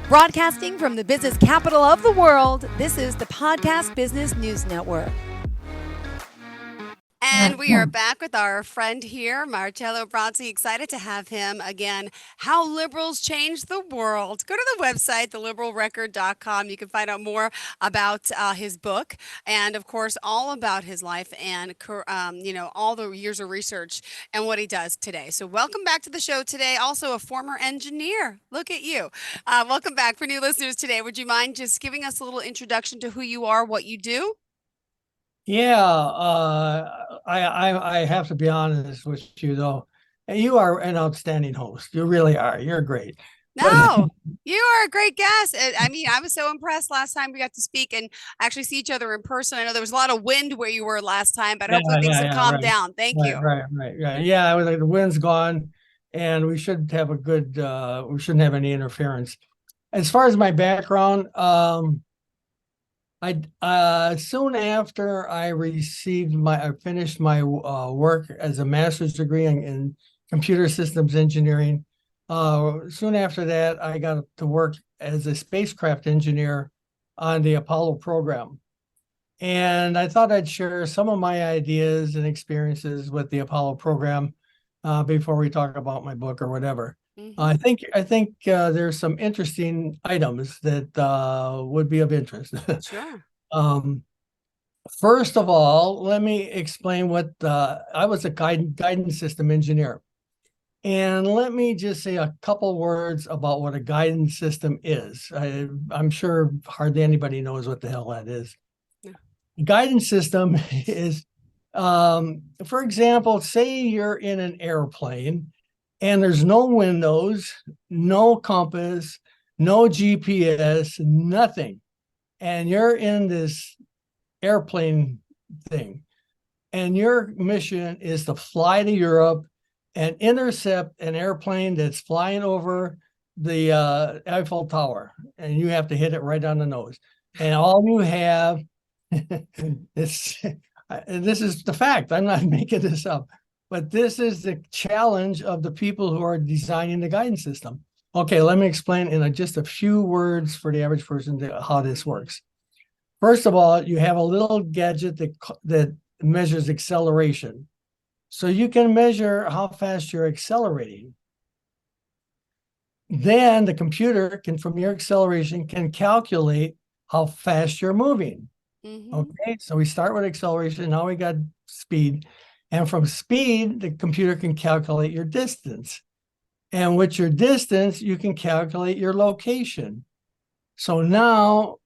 Broadcasting from the business capital of the world, this is the Podcast Business News Network. And we are back with our friend here, Marcelo Brazzi. Excited to have him again. How Liberals Change the World. Go to the website, theliberalrecord.com. You can find out more about his book and, of course, all about his life and, all the years of research and what he does today. So welcome back to the show today. Also a former engineer. Look at you. Welcome back. For new listeners today, would you mind just giving us a little introduction to who you are, what you do? Yeah, I have to be honest with you though. You are an outstanding host. You really are. You're great. No, you are a great guest. I mean, I was so impressed last time we got to speak and actually see each other in person. I know there was a lot of wind where you were last time, but hopefully things have calmed down. Thank you. Right. Yeah, like the wind's gone, and we should have a good. We shouldn't have any interference. As far as my background, I soon after I finished my work as a master's degree in computer systems engineering. Soon after that, I got to work as a spacecraft engineer on the Apollo program. And I thought I'd share some of my ideas and experiences with the Apollo program before we talk about my book or whatever. Mhm. I think there's some interesting items that would be of interest. Sure. First of all, let me explain what I was a guidance system engineer. And let me just say a couple words about what a guidance system is. I'm sure hardly anybody knows what the hell that is. Yeah. Guidance system is, for example, say you're in an airplane and there's no windows, no compass, no GPS, nothing. And you're in this airplane thing. And your mission is to fly to Europe and intercept an airplane that's flying over the Eiffel Tower. And you have to hit it right on the nose. And all you have is, this is the fact. I'm not making this up. But this is the challenge of the people who are designing the guidance system. Okay, let me explain in just a few words for the average person how this works. First of all, you have a little gadget that measures acceleration. So you can measure how fast you're accelerating. Then the computer can, from your acceleration, can calculate how fast you're moving. Mm-hmm. Okay, so we start with acceleration. Now we got speed. And from speed, the computer can calculate your distance. And with your distance, you can calculate your location. So now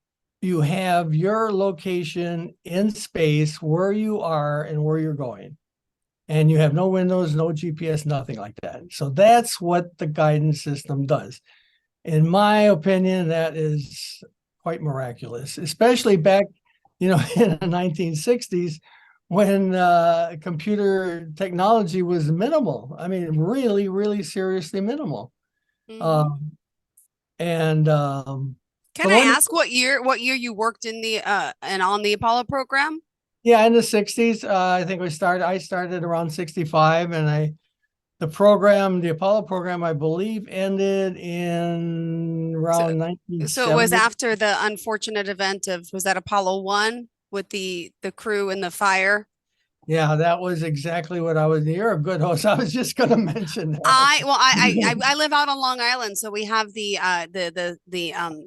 you have your location in space, where you are and where you're going. And you have no windows, no GPS, nothing like that. So that's what the guidance system does. In my opinion, that is quite miraculous, especially back, in the 1960s when computer technology was minimal. I mean, really, really seriously minimal. Mm-hmm. Can I ask what year you worked in the and on the Apollo program? Yeah, in the 60s. I think I started around 65, and the Apollo program, I believe, ended in around 1970. So it was after the unfortunate event was that Apollo 1 with the crew and the fire? Yeah, that was exactly what you're a good host. I was just going to mention that. I live out on Long Island, so we have the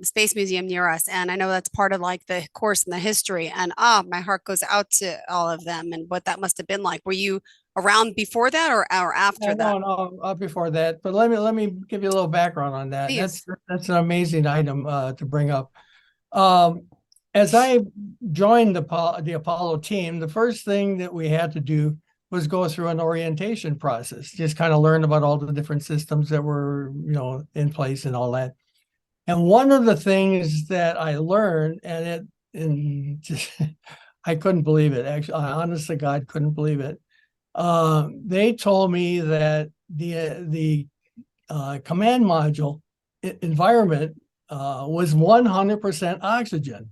Space Museum near us, and I know that's part of like the course in the history. And my heart goes out to all of them and what that must have been like. Were you around before that or after that? No, before that. But let me give you a little background on that. Please. That's an amazing item to bring up. As I joined the Apollo team, the first thing that we had to do was go through an orientation process, just kind of learn about all the different systems that were, in place and all that. And one of the things that I learned, I couldn't believe it. Actually, I honest to God couldn't believe it. They told me that the command module environment was 100% oxygen.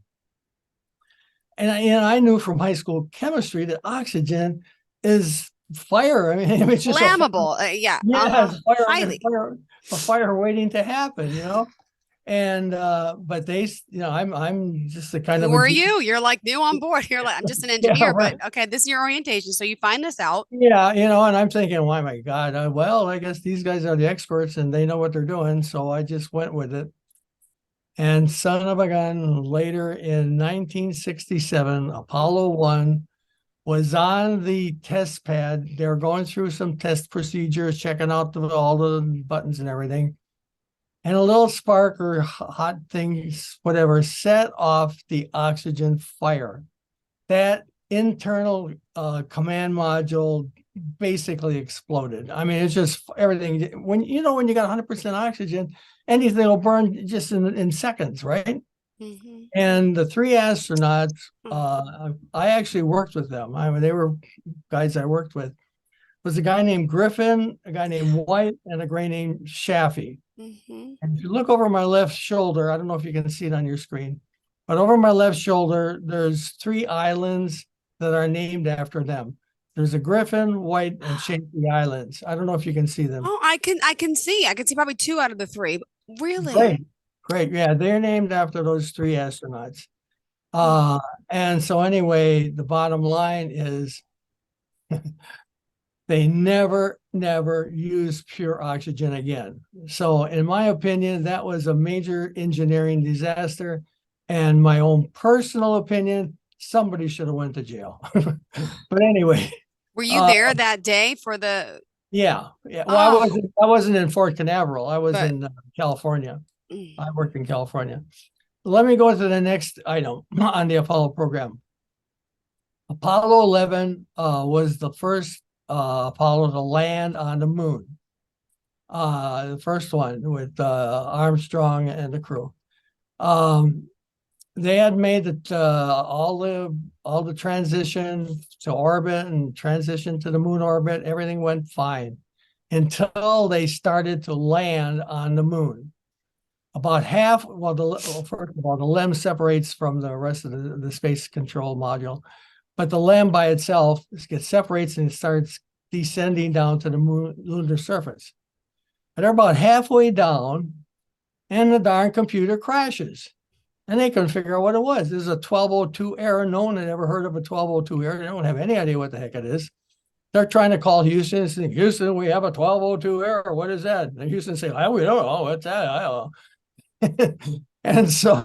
And I knew from high school chemistry that oxygen is fire. I mean, it's just flammable. Yeah. Highly. A fire waiting to happen, And but I'm just a kind of Who a are you? You're like new on board. You're like, I'm just an yeah, engineer, but right. okay, this is your orientation. So you find this out. Yeah, and I'm thinking, why my God, well, I guess these guys are the experts and they know what they're doing. So I just went with it. And son of a gun, later in 1967, Apollo 1 was on the test pad. They were going through some test procedures, checking out all the buttons and everything. And a little spark or hot things, whatever, set off the oxygen fire. That internal command module basically exploded. I mean, it's just everything. When you got 100% oxygen, anything will burn just in seconds, right? Hmm. And the three astronauts, Oh. I actually worked with them. I mean, they were guys I worked with. Was a guy named Griffin, a guy named White, and a guy named Shaffy. Hmm. And if you look over my left shoulder, I don't know if you can see it on your screen, but over my left shoulder, there's three islands that are named after them. There's a Griffin, White, and Shankly Islands. I don't know if you can see them. Oh, I can see probably two out of the three. Really? Great, great. Yeah, they're named after those three astronauts. Hmm. Uh, and so anyway, the bottom line is they never use pure oxygen again. So, in my opinion, that was a major engineering disaster. And my own personal opinion, somebody should have went to jail. But anyway, Were you uh, there that day for the? yeah. Well, I Oh, wasn't. I wasn't in Fort Canaveral. I was but in California. mm, I worked in California. Let me go to the next item on the Apollo program. Apollo 11 was the first Apollo to land on the moon. The first one with Armstrong and the crew. Um, they had made it all the transition to orbit and transition to the moon orbit. Everything went fine until they started to land on the moon. About half, first of all, the LEM separates from the rest of the space control module, but the LEM by itself separates and it starts descending down to the moon lunar surface. And they're about halfway down, and the darn computer crashes. And they couldn't figure out what it was. This is a 1202 error. No one had ever heard of a 1202 error. They don't have any idea what the heck it is. They're trying to call Houston and saying, Houston, we have a 1202 error. What is that? And Houston say, oh, we don't know. What's that? I don't know. And so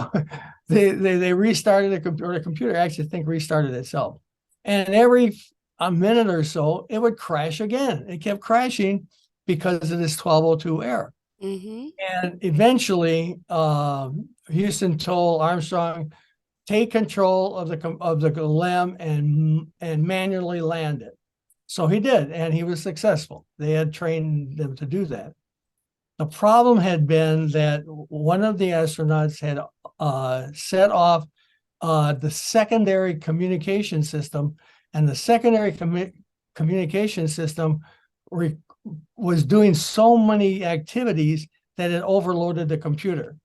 they restarted the computer. The computer actually restarted itself. And every a minute or so, it would crash again. It kept crashing because of this 1202 error. mm-hmm. And eventually, Houston told Armstrong, take control of the LEM and manually land it. So he did, and he was successful. They had trained them to do that. The problem had been that one of the astronauts had set off the secondary communication system, and the secondary communication system was doing so many activities that it overloaded the computer.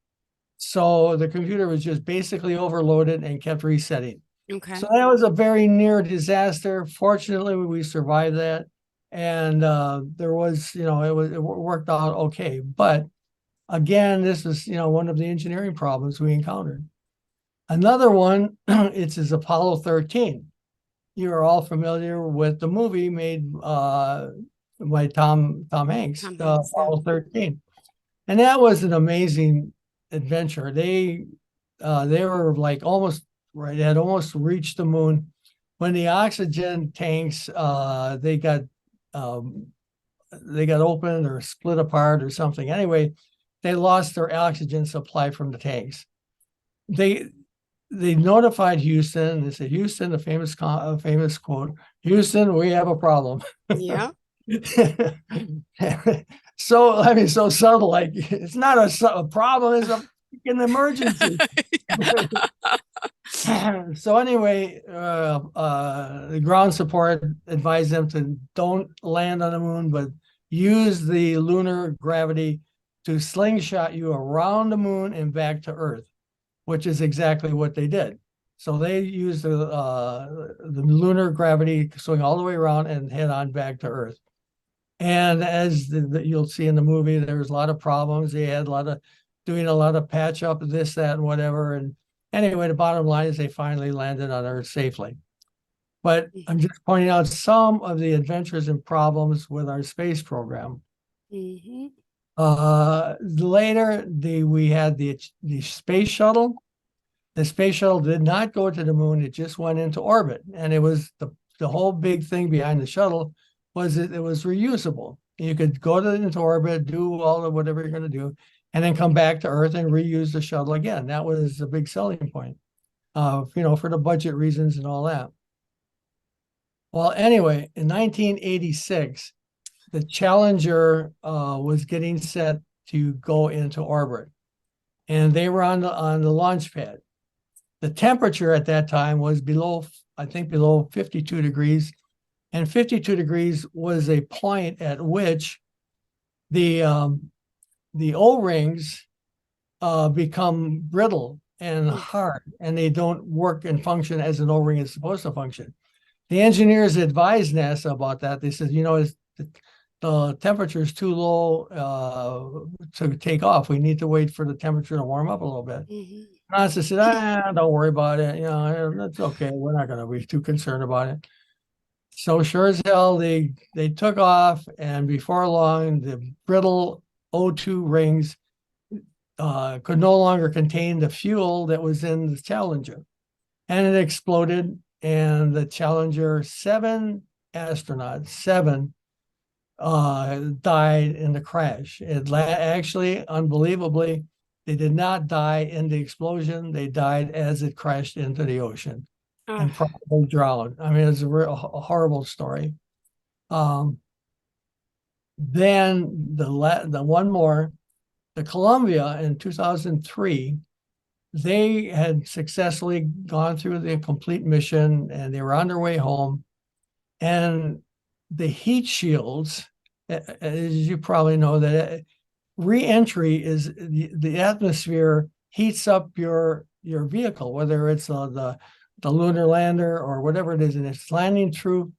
So the computer was just basically overloaded and kept resetting. Okay. So that was a very near disaster. Fortunately, we survived that. And there was, it worked out okay. But again, this is, one of the engineering problems we encountered. Another one, is Apollo 13. You are all familiar with the movie made by Tom Hanks, Tom Hanks. Yeah. Apollo 13. And that was an amazing adventure. They were like almost right, they had almost reached the moon when the oxygen tanks um, they got opened or split apart or something. Anyway, they lost their oxygen supply from the tanks. They they notified Houston. They said, Houston, the famous quote, Houston, we have a problem. Yeah. So I mean, so subtle. Like it's not a problem; it's an emergency. So anyway, the ground support advised them to don't land on the moon, but use the lunar gravity to slingshot you around the moon and back to Earth, which is exactly what they did. So they used the lunar gravity swing all the way around and head on back to Earth. And as you'll see in the movie, there was a lot of problems. They had a lot of doing a lot of patch up this, that, and whatever. And anyway, the bottom line is they finally landed on Earth safely. But I'm just pointing out some of the adventures and problems with our space program. Mm-hmm. Later, we had the space shuttle. The space shuttle did not go to the moon; it just went into orbit, and it was the whole big thing behind the shuttle was that it was reusable. You could go into orbit, do all of whatever you're going to do, and then come back to Earth and reuse the shuttle again. That was a big selling point, for the budget reasons and all that. Well, anyway, in 1986, the Challenger was getting set to go into orbit, and they were on the launch pad. The temperature at that time was below 52 degrees, and 52 degrees was a point at which the O-rings become brittle and hard, and they don't work and function as an O-ring is supposed to function. The engineers advised NASA about that. They said, the temperature is too low to take off. We need to wait for the temperature to warm up a little bit. Mm-hmm. NASA said, don't worry about it. That's okay. We're not going to be too concerned about it. So sure as hell, they took off, and before long, the brittle O2 rings could no longer contain the fuel that was in the Challenger, and it exploded. And the Challenger, 7 astronauts died in the crash. Actually, unbelievably, they did not die in the explosion. They died as it crashed into the ocean and probably drowned. I mean, it's a horrible story. Then the one more, the Columbia in 2003, they had successfully gone through the complete mission and they were on their way home. And the heat shields, as you probably know, that re-entry is the atmosphere heats up your vehicle, whether it's the lunar lander or whatever it is, and it's landing through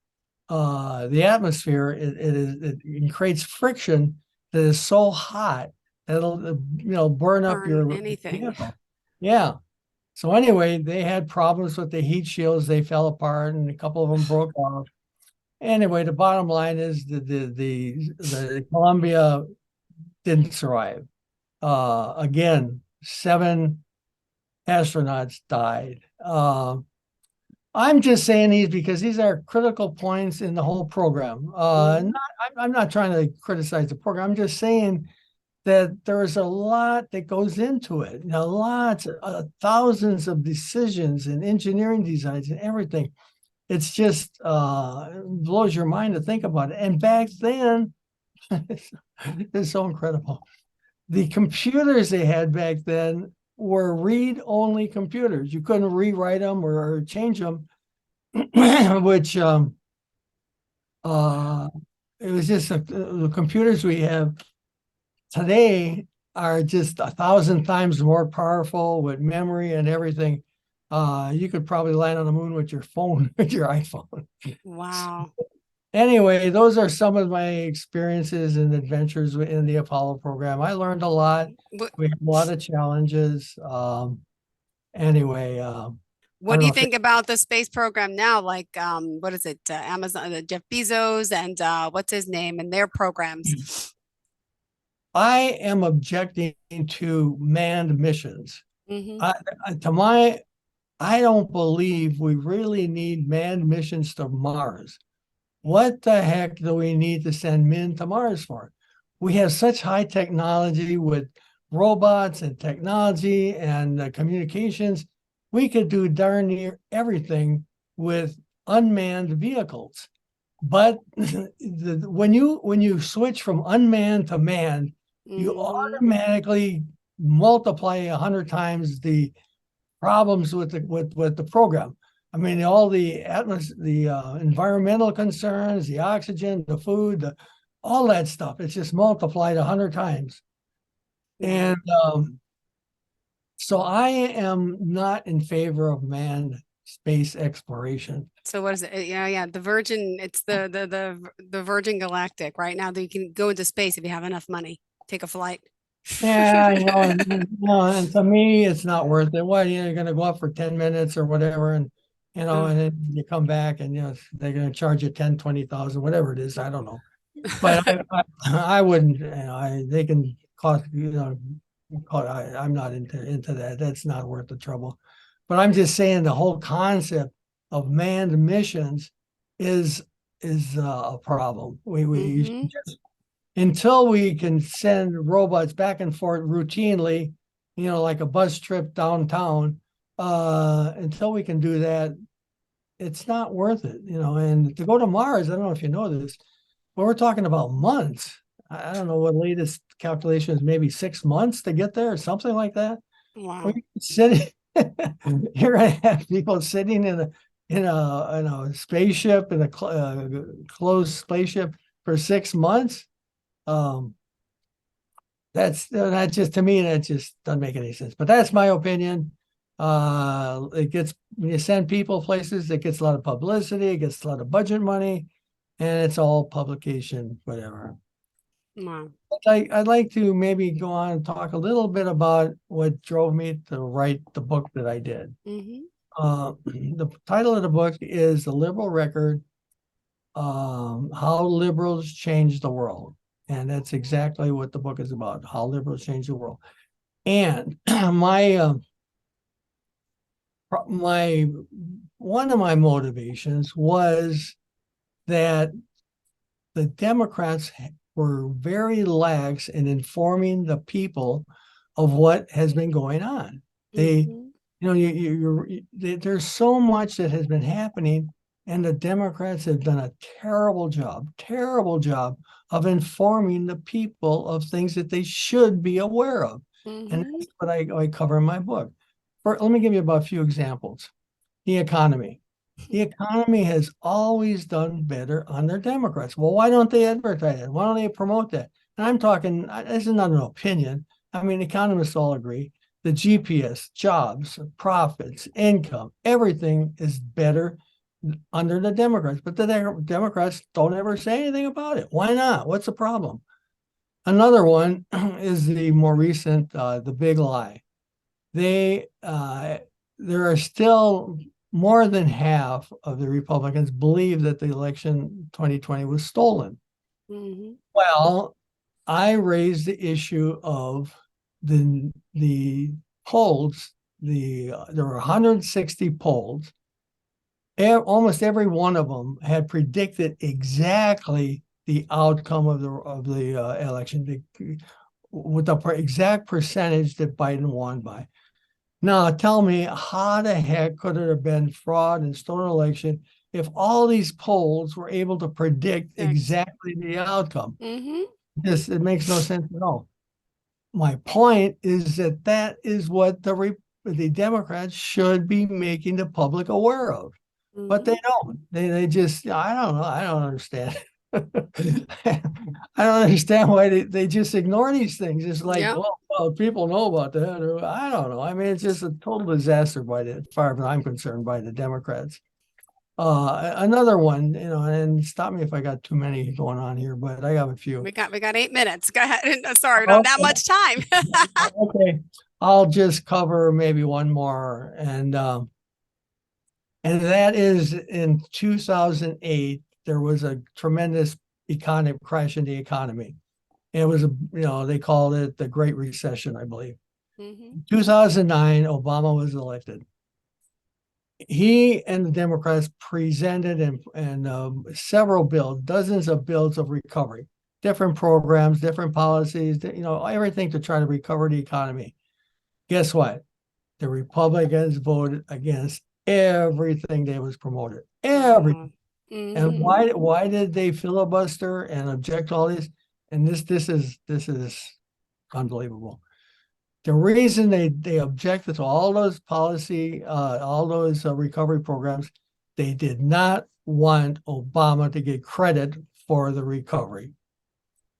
the atmosphere. It creates friction that is so hot that it'll burn up Burn your anything. vehicle. Yeah. So anyway, they had problems with the heat shields. They fell apart, and a couple of them broke off. Anyway, the bottom line is the Columbia didn't survive. Again, 7 astronauts died. I'm just saying these because these are critical points in the whole program. I'm not trying to criticize the program. I'm just saying that there is a lot that goes into it. Lots, thousands of decisions and engineering designs and everything. It's just blows your mind to think about it. And back then, it's so incredible. The computers they had back then were read-only computers. You couldn't rewrite them or change them, which it was just the computers we have today are just 1,000 times more powerful with memory and everything. You could probably land on the moon with your phone, with your iPhone. Wow. Anyway, those are some of my experiences and adventures in the Apollo program. I learned a lot. What, We had a lot of challenges. Anyway, I what don't do know you if think about the space program now? Like, what is it? Amazon, Jeff Bezos, and what's his name, and their programs. I am objecting to manned missions. Hmm. I, to my, I don't believe we really need manned missions to Mars. What the heck do we need to send men to Mars for? We have such high technology with robots and technology and communications. We could do darn near everything with unmanned vehicles. But when you switch from unmanned to manned, you Hmm. automatically multiply 100 times the problems with the program. I mean, all the environmental concerns, the oxygen, the food, all that stuff. It's just multiplied 100 times. Wow. And so I am not in favor of manned space exploration. So what is it? Yeah, yeah. The Virgin, it's the Virgin Galactic right now that you can go into space if you have enough money. Take a flight. Yeah, and to me, it's not worth it. What, you're going to go up for 10 minutes or whatever, and, Oh. and then you come back and, they're going to charge you 10, 20,000, whatever it is. I don't know. But I wouldn't, they can cost, I'm not into that. That's not worth the trouble. But I'm just saying the whole concept of manned missions is, a problem. We should Mm-hmm. just, until we can send robots back and forth routinely, like a bus trip downtown, until we can do that, it's not worth it, and to go to Mars, I don't know if you know this, but we're talking about months. I don't know what latest calculation is, maybe 6 months to get there or something like that. Well, Wow. sitting, you're going to have people sitting in a spaceship, in a closed spaceship for 6 months. Um, that just, to me, that just doesn't make any sense. But that's my opinion. It gets, when you send people places, it gets a lot of publicity, it gets a lot of budget money, and it's all publication, whatever. Wow. I'd like to maybe go on and talk a little bit about what drove me to write the book that I did. Mm-hmm. The title of the book is The Liberal Record, How Liberals Change the World. And that's exactly what the book is about, how liberals change the world. And my one of my motivations was that the Democrats were very lax in informing the people of what has been going on. They, Mm-hmm. there's so much that has been happening, and the Democrats have done a terrible job of informing the people of things that they should be aware of. And Mm-hmm. that's what I cover in my book. Let me give you about a few examples. The economy. The economy has always done better under Democrats. Well, why don't they advertise it? Why don't they promote that? And I'm talking, this is not an opinion. I mean, economists all agree. The GPS, jobs, profits, income, everything is better under the Democrats. But the Democrats don't ever say anything about it. Why not? What's the problem? Another one is the more recent, the big lie. They There are still more than half of the Republicans believe that the election 2020 was stolen. Mm-hmm. Well, I raised the issue of the polls. There were 160 polls. Almost every one of them had predicted exactly the outcome of the election, with the exact percentage that Biden won by. Now, tell me, how the heck could it have been fraud and stolen election if all these polls were able to predict Thanks. exactly the outcome? Mm-hmm. It makes no sense at all. My point is that is what the Democrats should be making the public aware of, but Mm-hmm. they don't. They just, I don't know. I don't understand. I don't understand why they just ignore these things. It's like, Yeah. well, people know about that. Or, I don't know. I mean, it's just a total disaster as far as I'm concerned, by the Democrats. Another one, and stop me if I got too many going on here, but I got a few. We got 8 minutes. Go ahead. Sorry, we don't have that Okay, much time. okay. I'll just cover maybe one more, and that is in 2008, there was a tremendous economic crash in the economy. It was they called it the Great Recession, I believe. Mm-hmm. 2009, Obama was elected. He and the Democrats presented several bills, dozens of bills of recovery, different programs, different policies, everything to try to recover the economy. Guess what? The Republicans voted against everything that was promoted. Everything. And Mm-hmm. why did they filibuster and object to all this? And this is unbelievable. The reason they objected to all those recovery programs, they did not want Obama to get credit for the recovery.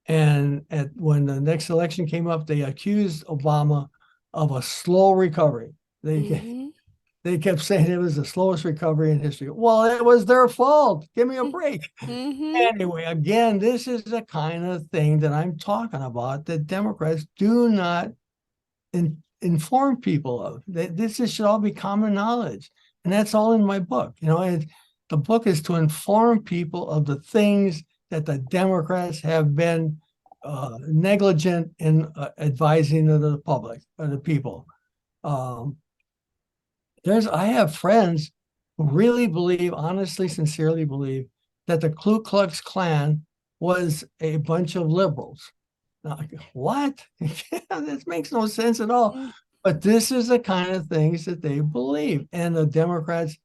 And when the next election came up, they accused Obama of a slow recovery. They Mm-hmm. They kept saying it was the slowest recovery in history. Well, it was their fault. Give me a break. Mm-hmm. Anyway, again, this is the kind of thing that I'm talking about that Democrats do not inform people of. Should all be common knowledge. And that's all in my book. The book is to inform people of the things that the Democrats have been negligent in advising to the public or the people. Um, I have friends who really believe, honestly, sincerely believe that the Ku Klux Klan was a bunch of liberals. Now, what? This makes no sense at all. But this is the kind of things that they believe. And the Democrats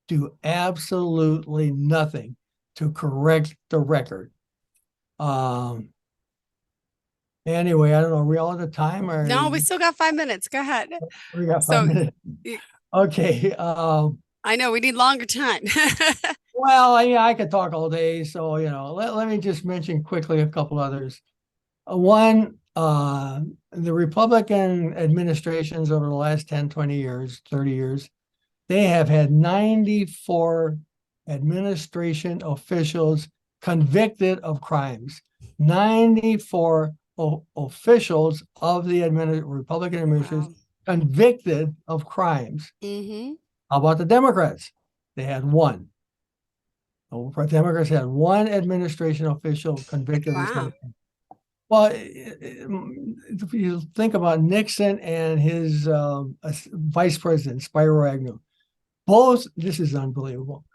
do absolutely nothing to correct the record. Um, anyway, I don't know. Are we all at the time or No, we still got 5 minutes. Go ahead. we got five So minutes? y- Okay. I know we need longer time. Well, I could talk all day. So, let me just mention quickly a couple others. One, the Republican administrations over the last 10, 20 years, 30 years, they have had 94 administration officials convicted of crimes. 94 officials of the Republican Wow. administration convicted of crimes. Mm-hmm. How about the Democrats? They had one. The Democrats had one administration official convicted of this kind Wow. of thing. Well, if you think about Nixon and his vice president, Spiro Agnew, this is unbelievable.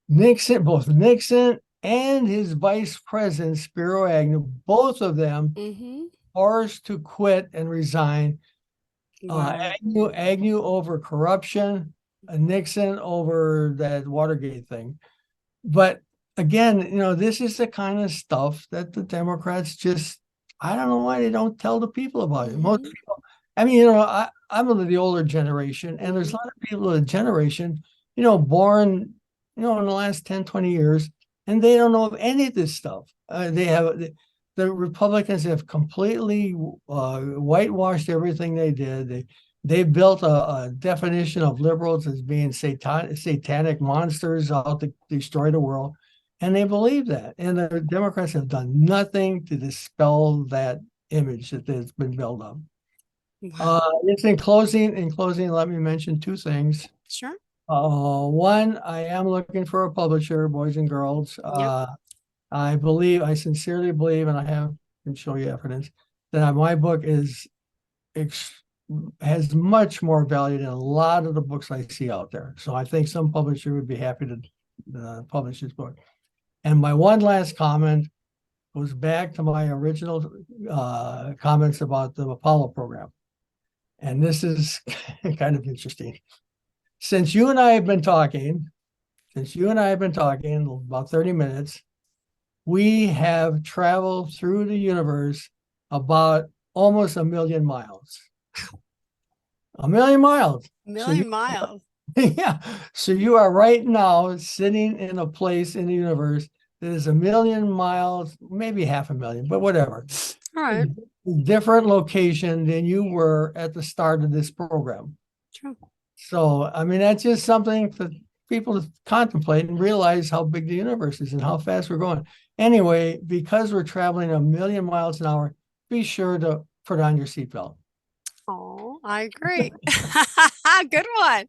Both Nixon and his vice president, Spiro Agnew, both of them Mm-hmm. forced to quit and resign. Wow. Agnew over corruption, Nixon over that Watergate thing. But again, this is the kind of stuff that the Democrats just, I don't know why they don't tell the people about it. Most Mm-hmm. people, I mean, I'm of the older generation, and there's Mm-hmm. a lot of people of the generation, born, in the last 10, 20 years, and they don't know of any of this stuff. The Republicans have completely whitewashed everything they did. They built a definition of liberals as being satanic monsters out to destroy the world. And they believe that. And the Democrats have done nothing to dispel that image that has been built up. Wow. It's in closing, let me mention two things. Sure. One, I am looking for a publisher, boys and girls. Yep. I sincerely believe, and can show you evidence, that my book has much more value than a lot of the books I see out there. So I think some publisher would be happy to publish this book. And my one last comment goes back to my original comments about the Apollo program. And this is kind of interesting. Since you and I have been talking about 30 minutes, we have traveled through the universe about almost 1,000,000 miles. 1,000,000 miles. Million miles. Yeah. So you are right now sitting in a place in the universe that is 1,000,000 miles, maybe 500,000, but whatever. All right. Different location than you were at the start of this program. True. So, I mean, that's just something for people to contemplate and realize how big the universe is and how fast we're going. Anyway, because we're traveling 1,000,000 miles an hour, be sure to put on your seatbelt. Oh, I agree. Good one.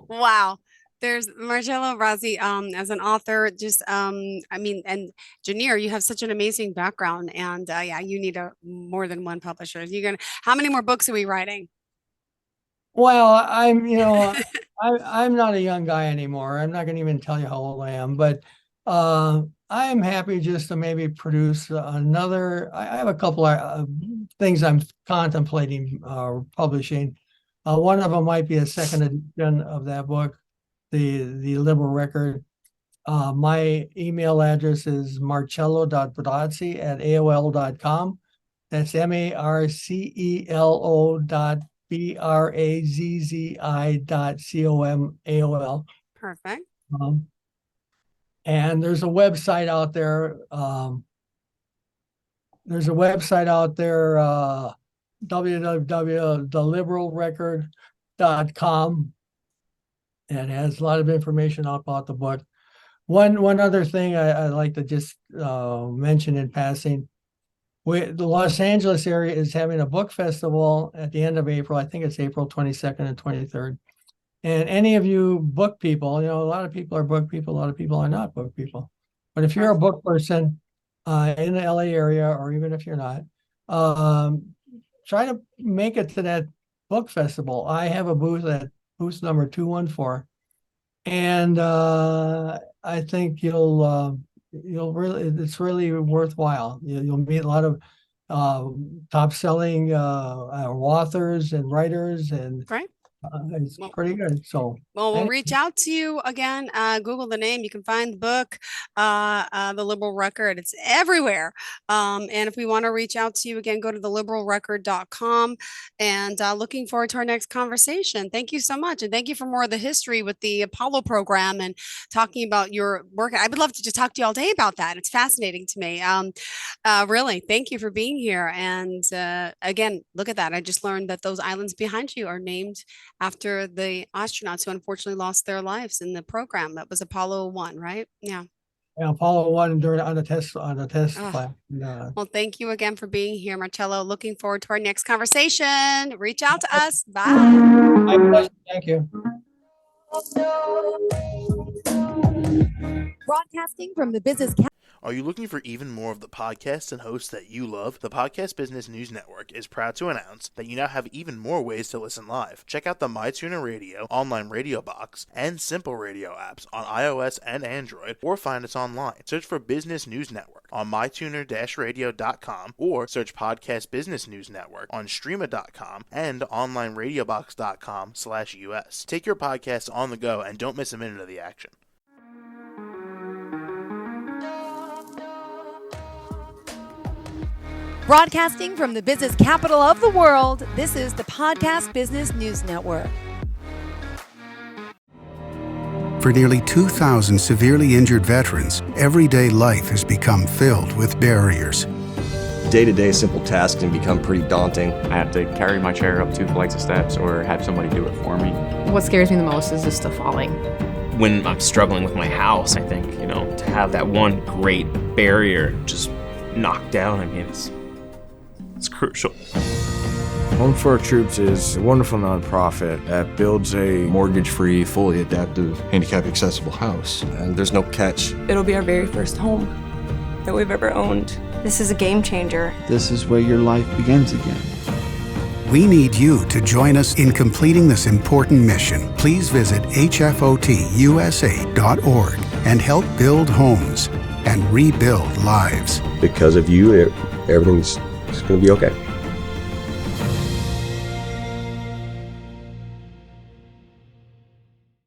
Wow. There's Marcelo Brazzi, as an author, just I mean, and Janir, you have such an amazing background, and yeah, you need more than one publisher. How many more books are we writing? Well, I'm not a young guy anymore. I'm not going to even tell you how old I am, but I'm happy just to maybe produce another. I have a couple of things I'm contemplating publishing. One of them might be a second edition of that book, the Liberal Record. My email address is marcello.brazzi@aol.com. That's marcello.brazzi.com. Perfect. Um, and there's a website out there. Www.theliberalrecord.com. and has a lot of information about the book. One other thing I like to just mention in passing. The Los Angeles area is having a book festival at the end of April. I think it's April 22nd and 23rd. And any of you book people, a lot of people are book people, a lot of people are not book people. But if you're a book person in the LA area, or even if you're not, try to make it to that book festival. I have a booth at booth number 214. And I think you'll really, it's really worthwhile. You'll meet a lot of top-selling authors and writers, and Great. it's pretty good. So, we'll reach out to you again. Google the name. You can find the book, The Liberal Record. It's everywhere. And if we want to reach out to you again, go to theliberalrecord.com. And looking forward to our next conversation. Thank you so much. And thank you for more of the history with the Apollo program and talking about your work. I would love to just talk to you all day about that. It's fascinating to me. Really, thank you for being here. And again, look at that. I just learned that those islands behind you are named after the astronauts who unfortunately lost their lives in the program. That was Apollo 1, right? Yeah. Apollo 1 on the test flight. Well, thank you again for being here, Marcelo. Looking forward to our next conversation. Reach out to us. Bye. My pleasure. Thank you. Broadcasting from the business. Are you looking for even more of the podcasts and hosts that you love? The Podcast Business News Network is proud to announce that you now have even more ways to listen live. Check out the MyTuner Radio, online radio box, and Simple Radio apps on iOS and Android, or find us online. Search for Business News Network on mytuner-radio.com, or search Podcast Business News Network on streama.com and onlineradiobox.com/US. Take your podcast on the go and don't miss a minute of the action. Broadcasting from the business capital of the world, this is the Podcast Business News Network. For nearly 2,000 severely injured veterans, everyday life has become filled with barriers. Day-to-day simple tasks can become pretty daunting. I have to carry my chair up 2 flights of steps or have somebody do it for me. What scares me the most is just the falling. When I'm struggling with my house, I think, to have that one great barrier just knocked down, it's crucial. Home for Our Troops is a wonderful nonprofit that builds a mortgage-free, fully adaptive, handicap-accessible house. And there's no catch. It'll be our very first home that we've ever owned. This is a game changer. This is where your life begins again. We need you to join us in completing this important mission. Please visit hfotusa.org and help build homes and rebuild lives. Because of you, everything's going to be okay.